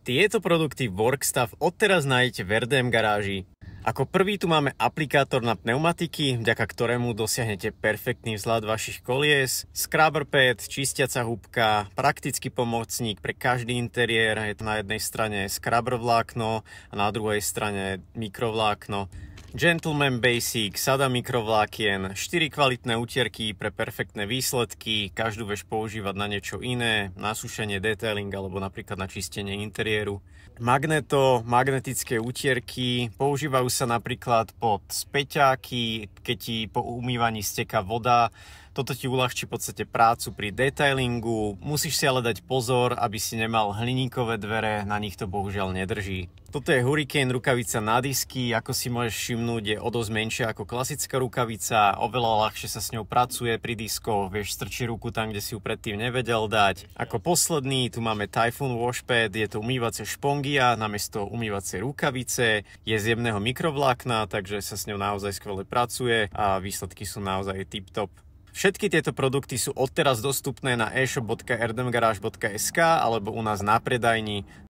Tieto produkty Workstaff odteraz nájdete v RDM garáži. Ako prvý tu máme aplikátor na pneumatiky, vďaka ktorému dosiahnete perfektný vzhľad vašich kolies, scrubber pad, čistiaca húbka, praktický pomocník pre každý interiér. Je to na jednej strane scrubber vlákno a na druhej strane mikrovlákno. Gentleman Basic, sada mikrovlákien, 4 kvalitné utierky pre perfektné výsledky, každú vieš používať na niečo iné, na sušenie, detailing alebo napríklad na čistenie interiéru. Magneto, magnetické utierky, používajú sa napríklad pod späťáky, keď ti po umývaní steká voda. Toto ti uľahčí v podstate prácu pri detailingu. Musíš si ale dať pozor, aby si nemal hliníkové dvere, na nich to bohužiaľ nedrží. Toto je Hurricane rukavica na disky, ako si môžeš všimnúť, je o dosť menšia ako klasická rukavica, oveľa ľahšie sa s ňou pracuje pri diskoch, vieš strčiť ruku tam, kde si ju predtým nevedel dať. Ako posledný tu máme Typhoon Washpad, je to umývacie špongia namiesto umývacie rukavice, je z jemného mikrovlákna, takže sa s ňou naozaj skvele pracuje a výsledky sú naozaj tip-top. Všetky tieto produkty sú odteraz dostupné na e-shop.rdmgarage.sk alebo u nás na predajni.